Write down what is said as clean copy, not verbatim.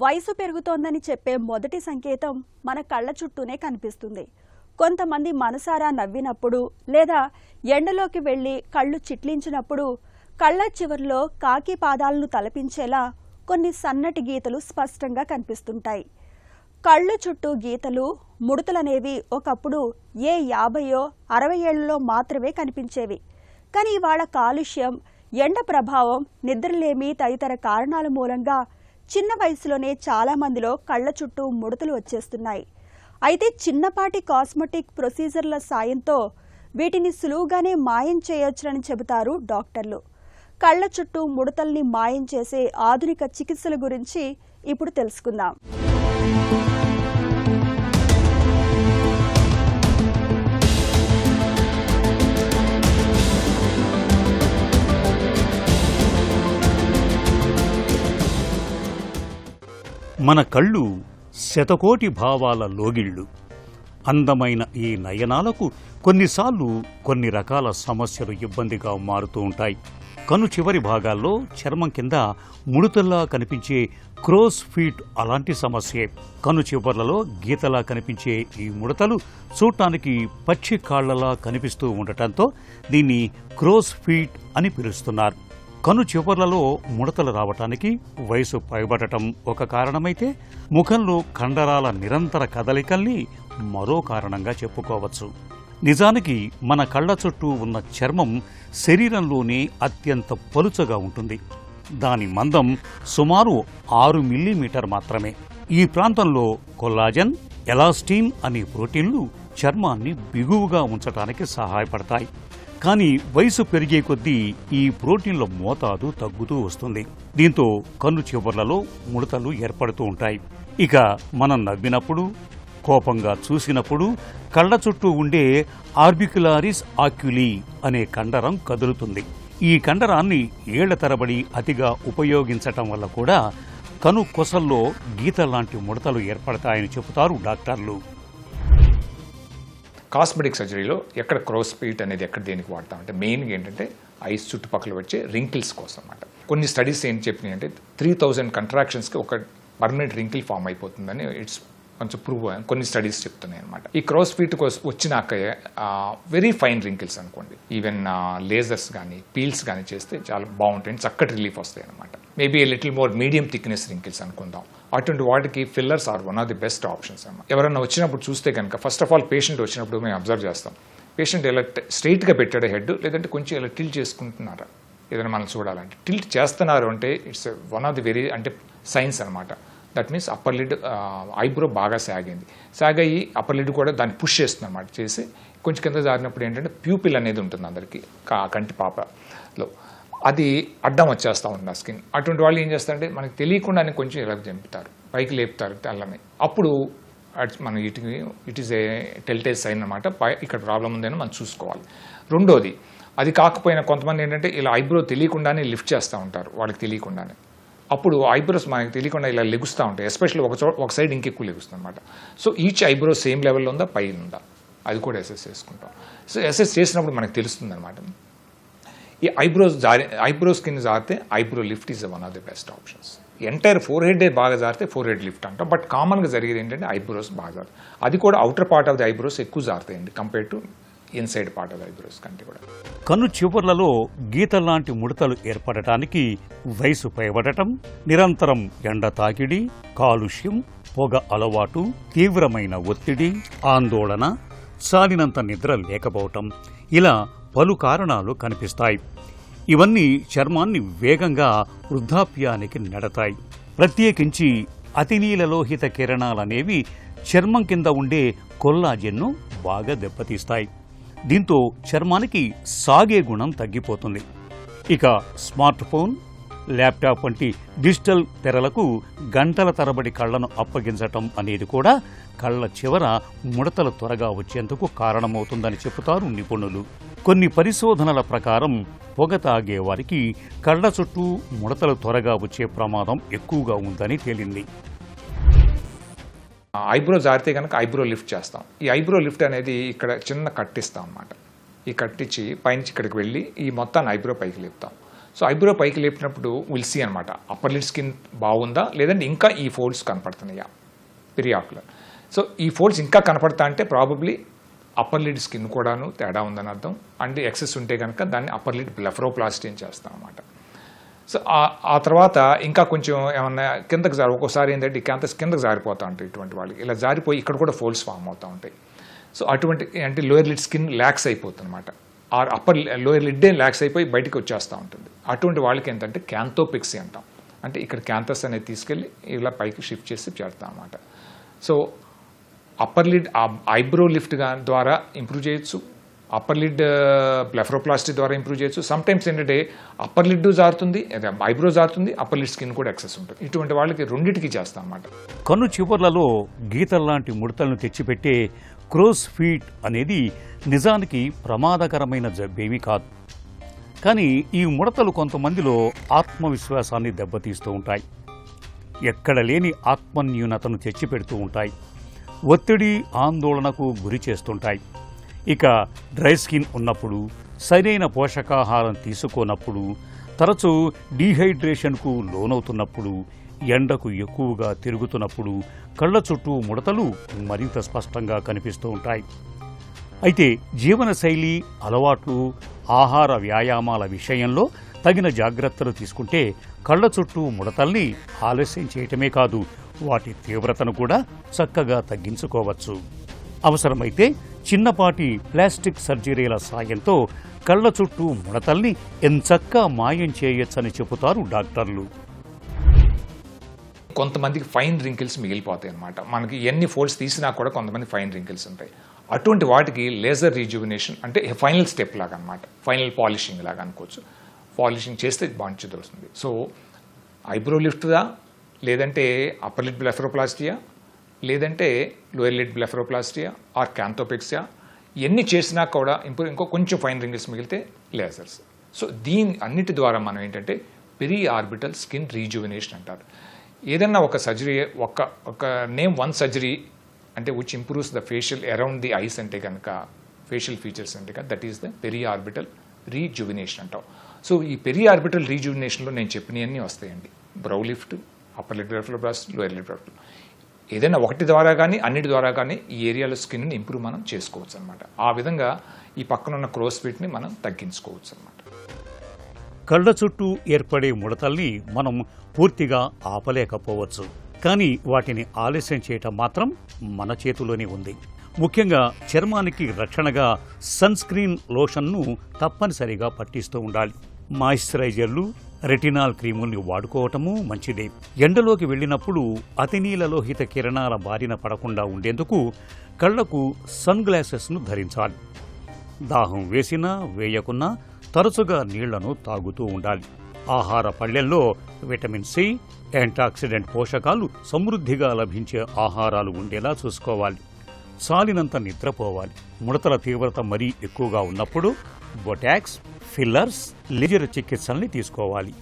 వయసు పెరుగుతోందని చెప్పే మొదటి సంకేతం మన కళ్ళ చుట్టూనే కనిపిస్తుంది. కొంతమంది మనసారా నవ్వినప్పుడు లేదా ఎండలోకి వెళ్లి కళ్ళు చిట్లించినప్పుడు కళ్ళ చివర్లో కాకి పాదాలను తలపించేలా కొన్ని సన్నటి గీతలు స్పష్టంగా కనిపిస్తుంటాయి. కళ్ళు చుట్టూ గీతలు, ముడతలనేవి ఒకప్పుడు 50 60 ఏళ్లలో మాత్రమే కనిపించేవి. కానీ ఇవాళ కాలుష్యం, ఎండ ప్రభావం, నిద్రలేమి తదితర కారణాల మూలంగా చిన్న వయసులోనే చాలా మందిలో కళ్ళ చుట్టూ ముడతలు వచ్చేస్తున్నాయి. అయితే చిన్నపాటి కాస్మెటిక్ ప్రొసీజర్ల సాయంతో వీటిని సులువుగానే మాయం చేయొచ్చునని చెబుతారు డాక్టర్లు. కళ్ళ చుట్టూ ముడతల్ని మాయం చేసే ఆధునిక చికిత్సల గురించి ఇప్పుడు తెలుసుకుందాం. మన కళ్ళు శతకోటి భావాల లోగిళ్ళు. అందమైన ఈ నయనాలకు కొన్నిసార్లు కొన్ని రకాల సమస్యలు ఇబ్బందిగా మారుతూ ఉంటాయి. కను చివరి భాగాల్లో చర్మం కింద ముడతల్లా కనిపించే క్రోస్ ఫీట్ అలాంటి సమస్యే. కను చివర్లలో గీతలా కనిపించే ఈ ముడతలు చూడటానికి పక్షి కాళ్లలా కనిపిస్తూ ఉండటంతో దీన్ని క్రోస్ ఫీట్ అని పిలుస్తున్నారు. కను చివర్లలో ముడతలు రావటానికి వయసు పైబడటం ఒక కారణమైతే ముఖంలో కండరాల నిరంతర కదలికల్ని మరో కారణంగా చెప్పుకోవచ్చు. నిజానికి మన కళ్ల చుట్టూ ఉన్న చర్మం శరీరంలోనే అత్యంత పలుచగా ఉంటుంది. దాని మందం సుమారు 6 మిల్లీమీటర్ మాత్రమే. ఈ ప్రాంతంలో కొల్లాజన్, ఎలాస్టిన్ అనే ప్రోటీన్లు చర్మాన్ని బిగువుగా ఉంచడానికి సహాయపడతాయి. కానీ వయసు పెరిగే కొద్దీ ఈ ప్రోటీన్ల మోతాదు తగ్గుతూ వస్తుంది. దీంతో కన్ను చివర్లలో ముడతలు ఏర్పడుతూ ఉంటాయి. ఇక మనం నవ్వినప్పుడు, కోపంగా చూసినప్పుడు కళ్ల చుట్టూ ఉండే ఆర్బిక్యులారిస్ ఆక్యులి అనే కండరం కదులుతుంది. ఈ కండరాన్ని ఏళ్ల తరబడి అతిగా ఉపయోగించటం వల్ల కూడా కను కొసల్లో గీతలాంటి ముడతలు ఏర్పడతాయని చెబుతారు డాక్టర్లు. కాస్మెటిక్ సర్జరీలో ఎక్కడ క్రోస్ ఫీట్ అనేది ఎక్కడ దేనికి వాడతామంటే మెయిన్గా ఏంటంటే ఐస్ చుట్టుపక్కల వచ్చే రింకిల్స్ కోసం అన్నమాట. కొన్ని స్టడీస్ ఏం చెప్పినాయి అంటే 3000 కంట్రాక్షన్స్కి ఒక పర్మనెంట్ రింకిల్ ఫామ్ అయిపోతుందని ఇట్స్ కొంచెం ప్రూవ్ కొన్ని స్టడీస్ చెప్తున్నాయి అనమాట. ఈ క్రాస్ ఫీట్ వచ్చినాక వెరీ ఫైన్ రింకిల్స్ అనుకోండి, ఈవెన్ లేజర్స్ కానీ పీల్స్ కానీ చేస్తే చాలా బాగుంటాయి, చక్కటి రిలీఫ్ వస్తాయి అనమాట. Maybe little more medium thickness wrinkles అనుకుందాం. అటువంటి వాటికి fillers are one of the best options అన్నమాట. ఎవరైనా వచ్చినప్పుడు చూస్తే కనుక ఫస్ట్ ఆఫ్ ఆల్ పేషెంట్ వచ్చినప్పుడు మేము అబ్జర్వ్ చేస్తాం, పేషెంట్ ఎలా స్ట్రైట్గా పెట్టాడు హెడ్, లేదంటే కొంచెం ఇలా టిల్ట్ చేసుకుంటున్నారా, ఏదైనా మనం చూడాలంటే టిల్ట్ చేస్తున్నారు అంటే it's one of the very అంటే సైన్స్ అనమాట. That means upper lid eyebrow బాగా సాగయ్యి అప్పర్ లిడ్ కూడా దాన్ని పుష్ చేస్తుంది అనమాట. చేసి కొంచెం కింద జారినప్పుడు ఏంటంటే ప్యూపిల్ అనేది ఉంటుంది అందరికీ కంటి పాపలో, అది అడ్డం వచ్చేస్తూ ఉంటుంది ఆ స్కిన్. అటువంటి వాళ్ళు ఏం చేస్తారంటే మనకి తెలియకుండానే కొంచెం ఇలా చంపుతారు, పైకి లేపుతారు తెల్లని. అప్పుడు మన ఇట్ ఈస్ ఏ టెల్టేజ్ సైన్ అనమాట, ఇక్కడ ప్రాబ్లం ఉందని మనం చూసుకోవాలి. రెండోది, అది కాకపోయినా కొంతమంది ఏంటంటే ఇలా ఐబ్రో తెలియకుండానే లిఫ్ట్ చేస్తూ ఉంటారు, వాళ్ళకి తెలియకుండానే. అప్పుడు ఐబ్రోస్ మనకి తెలియకుండా ఇలా లెగుస్తూ ఉంటాయి, ఎస్పెషల్లీ ఒక సైడ్ ఇంకెక్కువ లెగుస్తుంది అనమాట. సో ఈచ్ ఐబ్రో సేమ్ లెవెల్లో ఉందా, పైన ఉందా, అది కూడా అసెస్ చేసుకుంటాం. సో అసెస్ చేసినప్పుడు మనకు తెలుస్తుంది అనమాట. ఈ ఐబ్రో స్కిన్ జారితే eyebrow lift is one of the best options. Entire forehead బాగా జారితే ఫోర్ హెడ్ లిఫ్ట్ అంటాం. బట్ కామన్గా జరిగేది ఏంటంటే ఐబ్రోస్ బాగా జారుతాయి. అది కూడా outer part of the eyebrows ఎక్కువ జారుతాయండి compare to inside part of eyebrows కంటే కూడా. కన్ను చివర్లలో గీతలాంటి ముడతలు ఏర్పడటానికి వయసు పైబడటం, నిరంతరం ఎండ తాకిడి, కాలుష్యం, పొగ అలవాటు, తీవ్రమైన ఒత్తిడి, ఆందోళన, సాలినంత నిద్ర లేకపోవటం, ఇలా పలు కారణాలు కనిపిస్తాయి. ఇవన్నీ చర్మాన్ని వేగంగా వృద్ధాప్యానికి నెడతాయి. ప్రత్యేకించి అతినీలలోహిత కిరణాలనేవి చర్మం కింద ఉండే కొల్లాజెన్ను బాగా దెబ్బతీస్తాయి. దీంతో చర్మానికి సాగే గుణం తగ్గిపోతుంది. ఇక స్మార్ట్ ఫోన్, ల్యాప్టాప్ వంటి డిజిటల్ తెరలకు గంటల తరబడి కళ్లను అప్పగించటం అనేది కూడా కళ్ల చివర ముడతలు త్వరగా వచ్చేందుకు కారణమవుతుందని చెబుతారు నిపుణులు. కొన్ని పరిశోధనల ప్రకారం పొగ తాగే వారికి కళ్ల చుట్టూ ముడతలు త్వరగా వచ్చే ప్రమాదం ఎక్కువగా ఉందని తేలింది. ఐబ్రో జారితే కనుక ఐబ్రో లిఫ్ట్ చేస్తాం. ఈ ఐబ్రో లిఫ్ట్ అనేది ఇక్కడ చిన్న కట్టిస్తాం అన్నమాట. ఈ కట్టించి పైనుంచి ఇక్కడికి వెళ్ళి ఈ మొత్తాన్ని ఐబ్రో పైకి లేపుతాం. సో ఐబ్రో పైకి లేపినప్పుడు విల్ సీ అనమాట అప్పర్ లిడ్ స్కిన్ బాగుందా లేదంటే ఇంకా ఈ ఫోల్డ్స్ కనపడుతున్నాయా పెరియాకులర్. సో ఈ ఫోల్డ్స్ ఇంకా కనపడతా అంటే ప్రాబబ్లీ అప్పర్ లిడ్ స్కిన్ కూడాను తేడా ఉందని అర్థం. అంటే ఎక్సెస్ ఉంటే కనుక దాన్ని అప్పర్ లిడ్ బ్లెఫరోప్లాస్టీ అని చేస్తాం అన్నమాట. సో ఆ తర్వాత ఇంకా కొంచెం ఏమన్నా కిందకి ఒక్కోసారి ఏంటంటే ఈ క్యాంథస్ కిందకి జారిపోతూ ఉంటాయి ఇటువంటి వాళ్ళకి. ఇలా జారిపోయి ఇక్కడ కూడా ఫోల్డ్స్ ఫామ్ అవుతూ ఉంటాయి. సో అటువంటి అంటే లోయర్ లిడ్ స్కిన్ ల్యాక్స్ అయిపోతుంది అనమాట. అప్పర్ లోయర్ లిడ్డే ల్యాక్స్ అయిపోయి బయటికి వచ్చేస్తూ ఉంటుంది. అటువంటి వాళ్ళకి ఏంటంటే క్యాంథోపిక్సీ అంటాం. అంటే ఇక్కడ క్యాంథస్ అనేది తీసుకెళ్ళి ఇలా పైకి షిఫ్ట్ చేసి చేస్తాం అన్నమాట. So upper lid eyebrow lift ద్వారా ఇంప్రూవ్ చేయొచ్చు, అప్పర్ లిడ్ బ్లెఫరోప్లాస్టీ ద్వారా ఇంప్రూవ్ చేయొచ్చు. సమ్ టైమ్స్ ఏంటంటే అప్పర్ లిడ్ జారుతుంది, ఐబ్రో జారుతుంది, అప్పర్ లిడ్ స్కిన్ కూడా ఎక్సెస్ ఉంటుంది. ఇటువంటి వాళ్ళకి రెండింటికి చేస్తాం అన్నమాట. కన్ను చివర్లలో గీతల్లాంటి ముడతలను తెచ్చిపెట్టే క్రోస్ ఫీట్ అనేది నిజానికి ప్రమాదకరమైన జబ్బేమీ కాదు. కానీ ఈ ముడతలు కొంతమందిలో ఆత్మవిశ్వాసాన్ని దెబ్బతీస్తూ ఉంటాయి. ఎక్కడ లేని ఆత్మన్యూనతను తెచ్చిపెడుతూ ఉంటాయి. ఒత్తిడి ఆందోళనకు గురి చేస్తుంటాయి. ఇక డ్రై స్కిన్ ఉన్నప్పుడు, సరైన పోషకాహారం తీసుకోనప్పుడు, తరచూ డీహైడ్రేషన్కు లోనవుతున్నప్పుడు, ఎండకు ఎక్కువగా తిరుగుతున్నప్పుడు కళ్ళ చుట్టూ ముడతలు మరింత స్పష్టంగా కనిపిస్తూ ఉంటాయి. అయితే జీవనశైలి, అలవాట్లు, ఆహార వ్యాయామాల విషయంలో తగిన జాగ్రత్తలు తీసుకుంటే కళ్ళ చుట్టూ ముడతల్ని ఆలస్యం చేయటమే కాదు, వాటి తీవ్రతను కూడా చక్కగా తగ్గించుకోవచ్చు. అవసరమైతే చిన్నపాటి ప్లాస్టిక్ సర్జరీల సాయంతో కళ్ళ చుట్టూ ముడతల్ని ఎంచక్కా మాయం చేయొచ్చని చెబుతారు డాక్టర్లు. కొంతమందికి ఫైన్ రింకిల్స్ మిగిలిపోతాయి అనమాట. మనకి ఎన్ని ఫోల్డ్స్ తీసినా కూడా కొంతమంది ఫైన్ రింకిల్స్ ఉంటాయి. అటువంటి వాటికి లేజర్ రీజువినేషన్ అంటే ఫైనల్ స్టెప్ లాగా అనమాట, ఫైనల్ పాలిషింగ్ లాగా అనుకోవచ్చు. పాలిషింగ్ చేస్తే బాగా దొరుకుతుంది. సో ఐబ్రో లిఫ్ట్దా, లేదంటే అప్పర్ లిడ్ బ్లెఫరోప్లాస్టియా, లేదంటే లోయర్ లిడ్ బ్లెఫరోప్లాస్టియా ఆర్ క్యాంథోపిక్సియా, ఎన్ని చేసినా కూడా ఇంకో కొంచెం ఫైన్ రింగిల్స్ మిగిలితే లేజర్స్. సో దీని అన్నిటి ద్వారా మనం ఏంటంటే పెరి ఆర్బిటల్ స్కిన్ రీజువినేషన్ అంటారు. ఏదన్నా ఒక సర్జరీ ఒక నేమ్ వన్ సర్జరీ అంటే which improves the facial around the eyes అంటే కనుక, ఫేషియల్ ఫీచర్స్ అంటే కనుక, that is the periorbital rejuvenation అంటాం. సో ఈ పెరి ఆర్బిటల్ రీజువినేషన్లో నేను చెప్పినవన్నీ వస్తాయండి. Brow lift, upper lid blepharoplasty, lower lid blepharoplasty, ఏదైనా ఒకటి ద్వారా కానీ అన్నిటి ద్వారా కానీ ఈ ఏరియాలో స్కిన్ని ఇంప్రూవ్ మనం చేసుకోవచ్చు అనమాట. ఆ విధంగా ఈ పక్కన ఉన్న క్రోస్ ఫీట్ని మనం తగ్గించుకోవచ్చు అనమాట. కళ్ళ చుట్టూ ఏర్పడే ముడతల్ని మనం పూర్తిగా ఆపలేకపోవచ్చు, కానీ వాటిని ఆలస్యం చేయటం మాత్రం మన చేతిలోనే ఉంది. ముఖ్యంగా చర్మానికి రక్షణగా సన్ స్క్రీన్ లోషన్ను తప్పనిసరిగా పట్టిస్తూ ఉండాలి. మాయిశ్చరైజర్లు, రెటినాల్ క్రీముల్ని వాడుకోవటము మంచిదే. ఎండలోకి వెళ్ళినప్పుడు అతినీలలోహిత కిరణాల బారిన పడకుండా ఉండేందుకు కళ్లకు సన్ గ్లాసెస్ను ధరించాలి. దాహం వేసినా వేయకున్నా తరచుగా నీళ్లను తాగుతూ ఉండాలి. ఆహార పళ్లెల్లో విటమిన్ సి, యాంటాక్సిడెంట్ పోషకాలు సమృద్ధిగా లభించే ఆహారాలు ఉండేలా చూసుకోవాలి. చాలినంత నిద్రపోవాలి. ముడతల తీవ్రత మరీ ఎక్కువగా ఉన్నప్పుడు బొటాక్స్, ఫిల్లర్స్, లేజర్ చికిత్సల్ని తీసుకోవాలి.